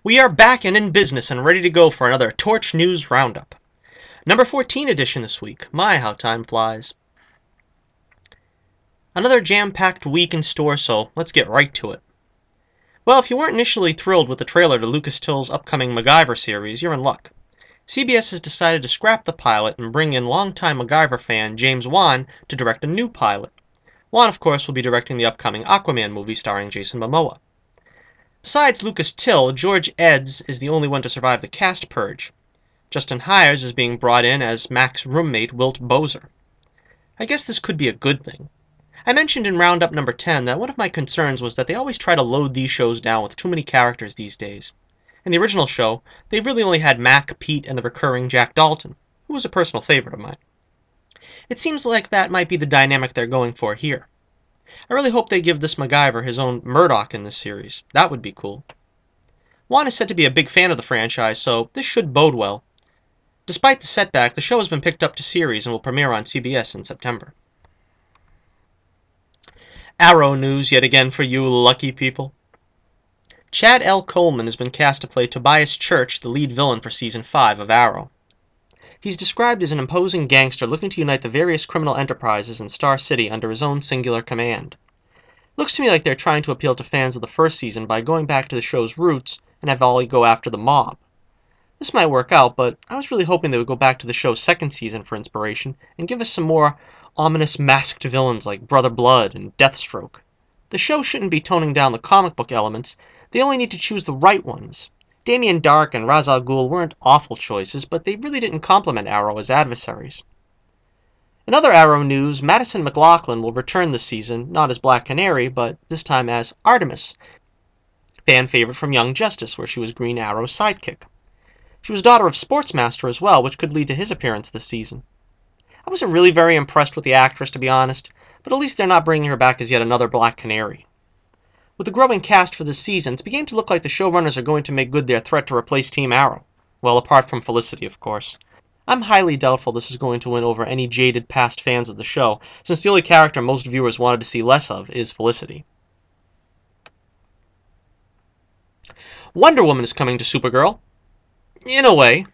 We are back and in business and ready to go for another Torch News Roundup. Number 14 edition this week. My, how time flies. Another jam-packed week in store, so let's get right to it. Well, if you weren't initially thrilled with the trailer to Lucas Till's upcoming Macgyver series, you're in luck. CBS has decided to scrap the pilot and bring in longtime Macgyver fan James Wan to direct a new pilot. Wan, of course, will be directing the upcoming Aquaman movie starring Jason Momoa. Besides Lucas Till, George Eads is the only one to survive the cast purge. Justin Hires is being brought in as Mac's roommate Wilt Bozer. I guess this could be a good thing. I mentioned in Roundup number 10 that one of my concerns was that they always try to load these shows down with too many characters these days. In the original show, they really only had Mac, Pete, and the recurring Jack Dalton, who was a personal favorite of mine. It seems like that might be the dynamic they're going for here. I really hope they give this Macgyver his own Murdoch in this series. That would be cool. Wan is said to be a big fan of the franchise, so this should bode well. Despite the setback, the show has been picked up to series and will premiere on CBS in September. Arrow news yet again for you lucky people. Chad L. Coleman has been cast to play Tobias Church, the lead villain for Season 5 of Arrow. He's described as an imposing gangster looking to unite the various criminal enterprises in Star City under his own singular command. Looks to me like they're trying to appeal to fans of the first season by going back to the show's roots and have Ollie go after the mob. This might work out, but I was really hoping they would go back to the show's second season for inspiration and give us some more ominous masked villains like Brother Blood and Deathstroke. The show shouldn't be toning down the comic book elements, they only need to choose the right ones. Damien Dark and Ra's al Ghul weren't awful choices, but they really didn't complement Arrow as adversaries. In other Arrow news, Madison McLaughlin will return this season, not as Black Canary, but this time as Artemis, fan favorite from Young Justice, where she was Green Arrow's sidekick. She was daughter of Sportsmaster as well, which could lead to his appearance this season. I wasn't really very impressed with the actress, to be honest, but at least they're not bringing her back as yet another Black Canary. With the growing cast for this season, it's beginning to look like the showrunners are going to make good their threat to replace Team Arrow. Well, apart from Felicity, of course. I'm highly doubtful this is going to win over any jaded past fans of the show, since the only character most viewers wanted to see less of is Felicity. Wonder Woman is coming to Supergirl. In a way.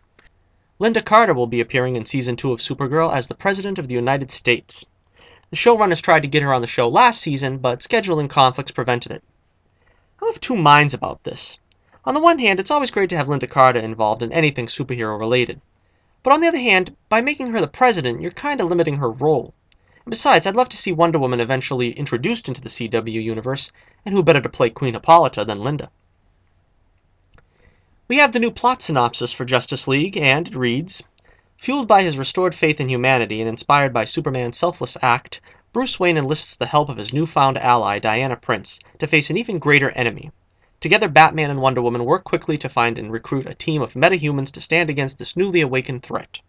Linda Carter will be appearing in Season 2 of Supergirl as the President of the United States. The showrunners tried to get her on the show last season, but scheduling conflicts prevented it. I'm of two minds about this. On the one hand, it's always great to have Linda Carter involved in anything superhero-related. But on the other hand, by making her the president, you're kinda limiting her role. And besides, I'd love to see Wonder Woman eventually introduced into the CW universe, and who better to play Queen Hippolyta than Linda? We have the new plot synopsis for Justice League, and it reads, fueled by his restored faith in humanity and inspired by Superman's selfless act, Bruce Wayne enlists the help of his newfound ally, Diana Prince, to face an even greater enemy. Together, Batman and Wonder Woman work quickly to find and recruit a team of metahumans to stand against this newly awakened threat.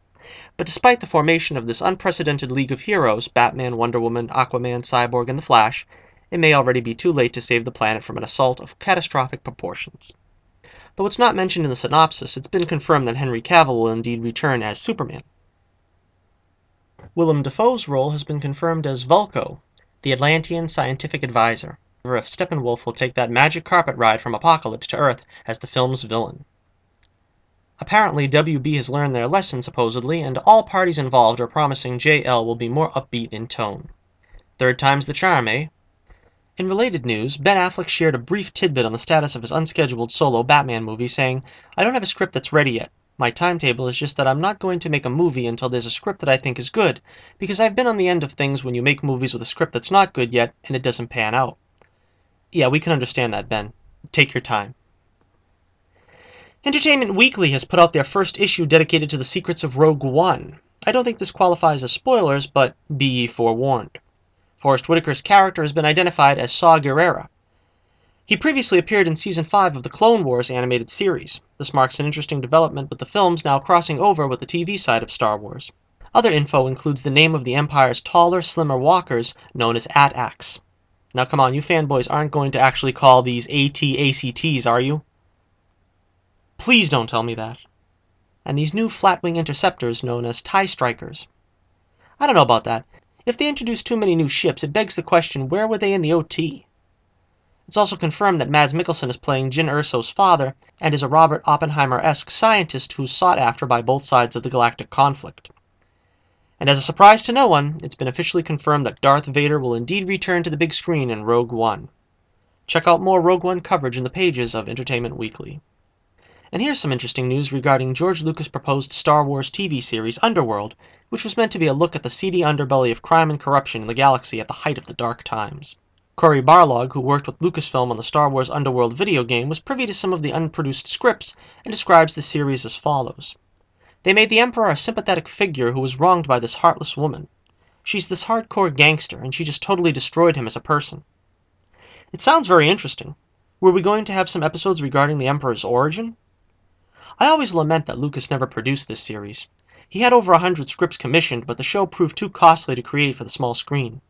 But despite the formation of this unprecedented League of Heroes, Batman, Wonder Woman, Aquaman, Cyborg, and the Flash, it may already be too late to save the planet from an assault of catastrophic proportions. Though it's not mentioned in the synopsis, it's been confirmed that Henry Cavill will indeed return as Superman. Willem Dafoe's role has been confirmed as Vulko, the Atlantean scientific advisor. If Steppenwolf will take that magic carpet ride from Apocalypse to Earth as the film's villain. Apparently, WB has learned their lesson, supposedly, and all parties involved are promising JL will be more upbeat in tone. Third time's the charm, eh? In related news, Ben Affleck shared a brief tidbit on the status of his unscheduled solo Batman movie, saying, I don't have a script that's ready yet. My timetable is just that I'm not going to make a movie until there's a script that I think is good, because I've been on the end of things when you make movies with a script that's not good yet, and it doesn't pan out. Yeah, we can understand that, Ben. Take your time. Entertainment Weekly has put out their first issue dedicated to the secrets of Rogue One. I don't think this qualifies as spoilers, but be ye forewarned. Forrest Whitaker's character has been identified as Saw Gerrera. He previously appeared in Season 5 of the Clone Wars animated series. This marks an interesting development with the films now crossing over with the TV side of Star Wars. Other info includes the name of the Empire's taller, slimmer walkers, known as AT-ACs. Now come on, you fanboys aren't going to actually call these AT-ACTs, are you? Please don't tell me that. And these new flat-wing interceptors known as TIE Strikers. I don't know about that. If they introduce too many new ships, it begs the question, where were they in the OT? It's also confirmed that Mads Mikkelsen is playing Jyn Erso's father and is a Robert Oppenheimer-esque scientist who's sought after by both sides of the galactic conflict. And as a surprise to no one, it's been officially confirmed that Darth Vader will indeed return to the big screen in Rogue One. Check out more Rogue One coverage in the pages of Entertainment Weekly. And here's some interesting news regarding George Lucas' proposed Star Wars TV series Underworld, which was meant to be a look at the seedy underbelly of crime and corruption in the galaxy at the height of the Dark Times. Cory Barlog, who worked with Lucasfilm on the Star Wars Underworld video game, was privy to some of the unproduced scripts and describes the series as follows. They made the Emperor a sympathetic figure who was wronged by this heartless woman. She's this hardcore gangster, and she just totally destroyed him as a person. It sounds very interesting. Were we going to have some episodes regarding the Emperor's origin? I always lament that Lucas never produced this series. He had over 100 scripts commissioned, but the show proved too costly to create for the small screen.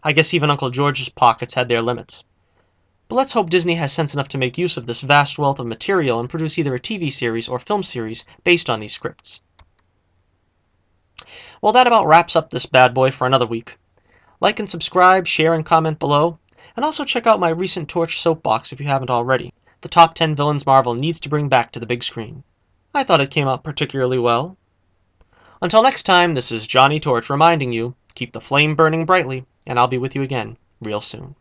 I guess even Uncle George's pockets had their limits. But let's hope Disney has sense enough to make use of this vast wealth of material and produce either a TV series or film series based on these scripts. Well, that about wraps up this bad boy for another week. Like and subscribe, share and comment below, and also check out my recent Torch soapbox if you haven't already. The top 10 villains Marvel needs to bring back to the big screen. I thought it came out particularly well. Until next time, this is Johnnie Torch reminding you, keep the flame burning brightly, and I'll be with you again real soon.